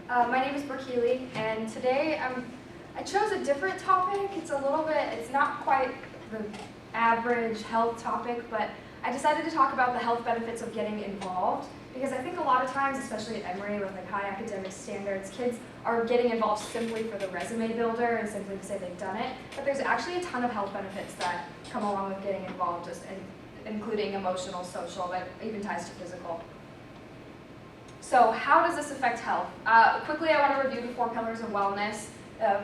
My name is Brooke, and today I chose a different topic. It's not quite the average health topic, but I decided to talk about the health benefits of getting involved, because I think a lot of times, especially at Emory with like high academic standards, kids are getting involved simply for the resume builder and simply to say they've done it, but there's actually a ton of health benefits that come along with getting involved, including emotional, social, but even ties to physical. So how does this affect health? Quickly, I want to review the 4 pillars of wellness: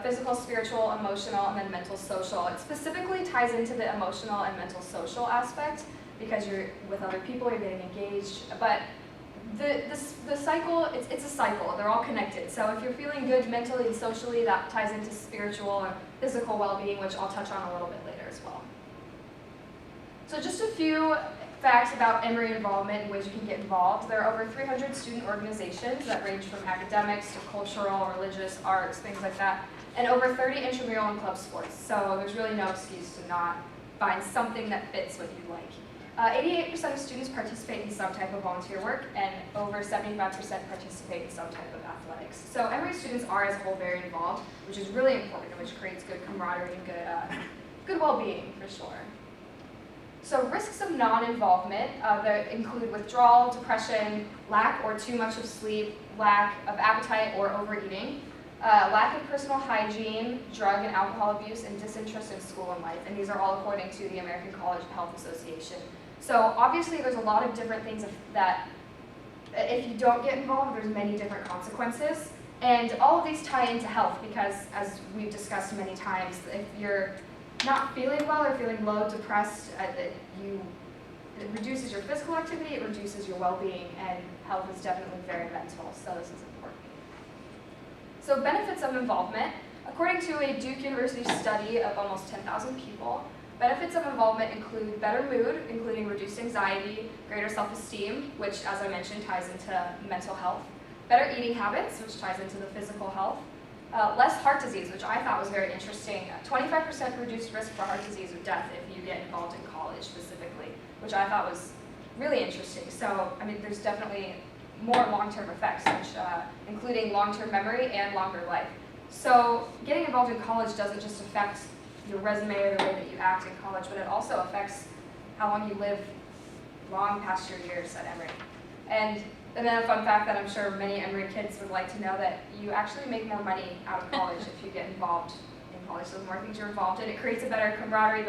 physical, spiritual, emotional, and then mental, social. It specifically ties into the emotional and mental, social aspect because you're with other people, you're getting engaged. But the cycle, it's a cycle. They're all connected. So if you're feeling good mentally and socially, that ties into spiritual and physical well-being, which I'll touch on a little bit later as well. So just a few facts about Emory involvement and ways you can get involved. There are over 300 student organizations that range from academics to cultural, religious, arts, things like that, and over 30 intramural and club sports. So there's really no excuse to not find something that fits what you like. 88% of students participate in some type of volunteer work, and over 75% participate in some type of athletics. So Emory students are as a whole very involved, which is really important, which creates good camaraderie and good well-being for sure. So risks of non-involvement that include withdrawal, depression, lack or too much of sleep, lack of appetite or overeating, lack of personal hygiene, drug and alcohol abuse, and disinterest in school and life. And these are all according to the American College Health Association. So obviously there's a lot of different things that if you don't get involved, there's many different consequences. And all of these tie into health because, as we've discussed many times, if you're not feeling well or feeling low, depressed, it reduces your physical activity, it reduces your well-being, and health is definitely very mental, so this is important. So benefits of involvement. According to a Duke University study of almost 10,000 people, benefits of involvement include better mood, including reduced anxiety, greater self-esteem, which, as I mentioned, ties into mental health, better eating habits, which ties into the physical health, less heart disease, which I thought was very interesting. 25% reduced risk for heart disease or death if you get involved in college specifically, which I thought was really interesting. So, I mean, there's definitely more long-term effects, which including long-term memory and longer life. So, getting involved in college doesn't just affect your resume or the way that you act in college, but it also affects how long you live long past your years at Emory. And then a fun fact that I'm sure many Emory kids would like to know, that you actually make more money out of college if you get involved in college. So the more things you're involved in, it creates a better camaraderie,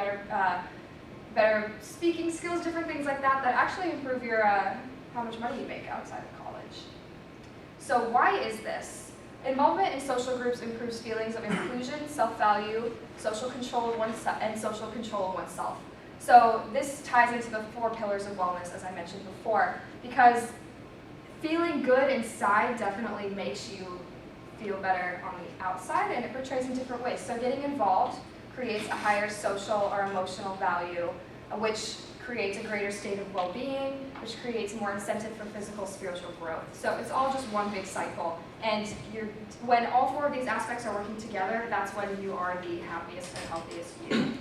better speaking skills, different things like that actually improve your how much money you make outside of college. So why is this? Involvement in social groups improves feelings of inclusion, self-value, social control of oneself, and social control of oneself. So this ties into the 4 pillars of wellness, as I mentioned before, because feeling good inside definitely makes you feel better on the outside, and it portrays in different ways. So getting involved creates a higher social or emotional value, which creates a greater state of well-being, which creates more incentive for physical, spiritual growth. So it's all just one big cycle. And when all 4 of these aspects are working together, that's when you are the happiest and healthiest you.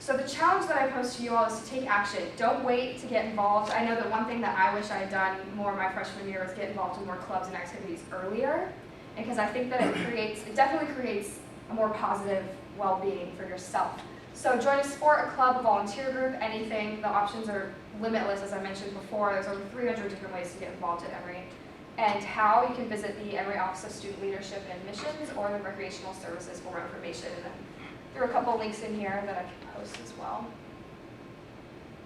So the challenge that I pose to you all is to take action. Don't wait to get involved. I know that one thing that I wish I had done more my freshman year was get involved in more clubs and activities earlier, because I think that it definitely creates a more positive well-being for yourself. So join a sport, a club, a volunteer group, anything. The options are limitless, as I mentioned before. There's over 300 different ways to get involved at Emory. And how you can visit the Emory Office of Student Leadership and Admissions or the Recreational Services for more information. And there are a couple links in here that I can post as well.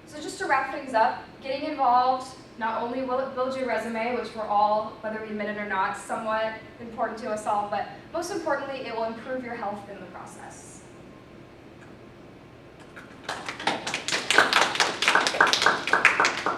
So just to wrap things up, getting involved, not only will it build your resume, which we're all, whether we admit it or not, somewhat important to us all, but most importantly, it will improve your health in the process.